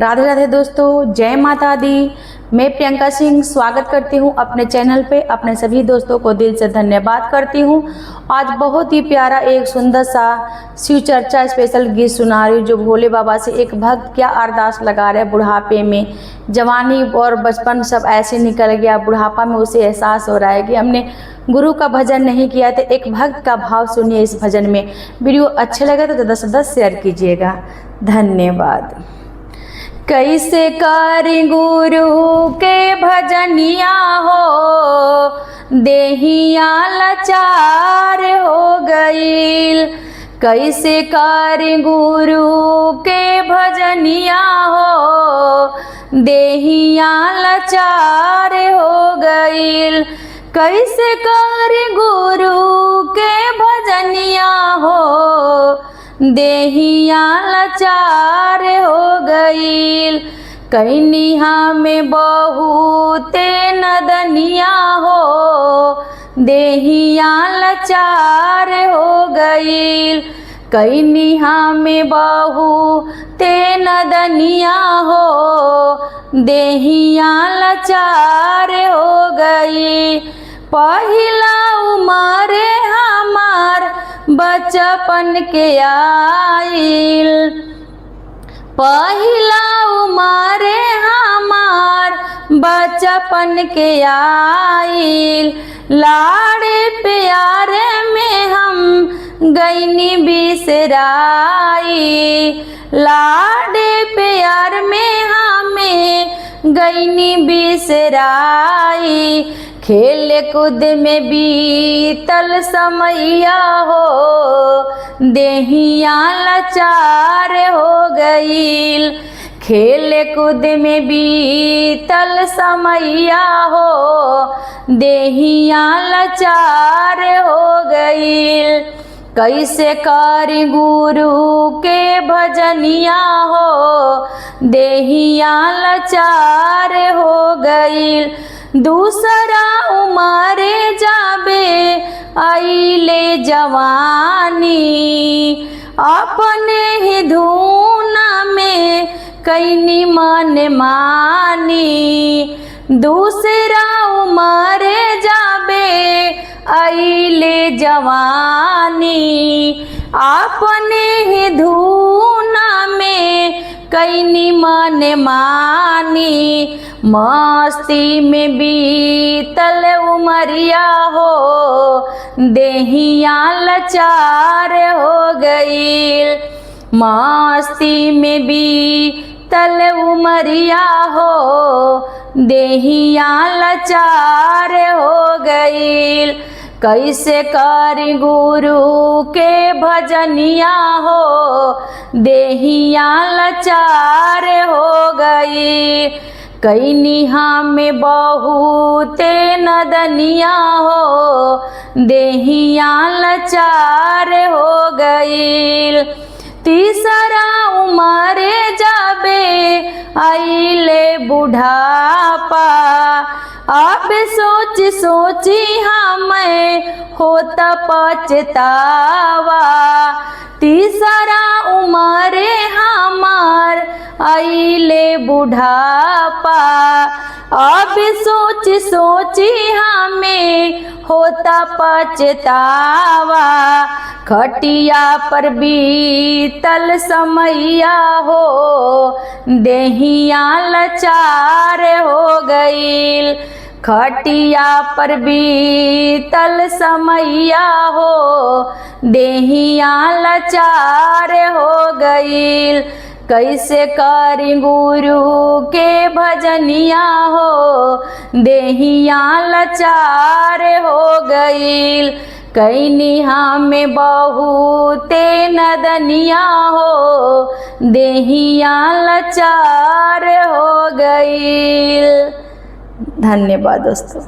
राधे राधे दोस्तों, जय माता दी। मैं प्रियंका सिंह स्वागत करती हूँ अपने चैनल पे। अपने सभी दोस्तों को दिल से धन्यवाद करती हूँ। आज बहुत ही प्यारा एक सुंदर सा शिव चर्चा स्पेशल गीत सुना रही हूँ, जो भोले बाबा से एक भक्त क्या अरदास लगा रहे। बुढ़ापे में जवानी और बचपन सब ऐसे निकल गया, बुढ़ापा में उसे एहसास हो रहा है कि हमने गुरु का भजन नहीं किया। तो एक भक्त का भाव सुनिए इस भजन में। वीडियो अच्छे लगे तो 10 से 10 शेयर कीजिएगा। धन्यवाद। कैसे करी गुरु के भजनिया हो, देहिया लाचार हो गईल। कैसे करी गुरु के भजनिया हो, देहिया लाचार हो गईल। कैसे करी गुरु के भजनिया हो, देहिया लाचार हो गईल। कैनिहा में बहुते नदनिया हो, देहिया लाचार हो गईल। कैनिहा में बहुते नदनिया हो, देहिया लाचार हो गई। पहिला उमरे हमार बचपन के आइल, पहिला उमरे हमार बचपन के आइल। लाड़े प्यारे में हम गईनी बिसराई, लाड़े प्यार में हमें गईनी बिसराई। खेल कूद में बीतल समैया हो, देहिया लाचार हो गईल। खेल कूद में बीतल समैया हो, देहिया लाचार हो गईल। कैसे करी गुरु के भजनिया हो, देहिया लाचार हो गईल। दूसरा उमरे जाबे आइले जवानी, अपने ही धुन में कैनी मन मानी। दूसरा उमरे जाबे आइले जवानी, अपने ही धुन में कैनी मन मानी। मस्ती में बीतल उमरिया हो, देहिया लाचार हो गईल। मस्ती में बीतल उमरिया हो, देहिया लाचार हो गईल। कैसे करी गुरु के भजनिया हो, देहिया लाचार हो गई। कैनिहा में बहुते नदनिया हो, देहिया लाचार हो गईल। तीसरा उमरे जाबे आइले बुढ़ापा, अब सोच सोची हमें होता पछतावा। तीसरा उमरे हमार आइले बुढ़ापा, अब सोच सोची हमें होता पछतावा। खटिया पर बीतल समैया हो, देहिया लाचार हो गईल। खटिया पर बीतल समैया हो, देहिया लाचार हो गईल। कैसे करी गुरु के भजनिया हो, देहिया लाचार हो गईल। कैनिहा में बहुते नदनिया हो, देहिया लाचार हो गईल। धन्यवाद दोस्तों।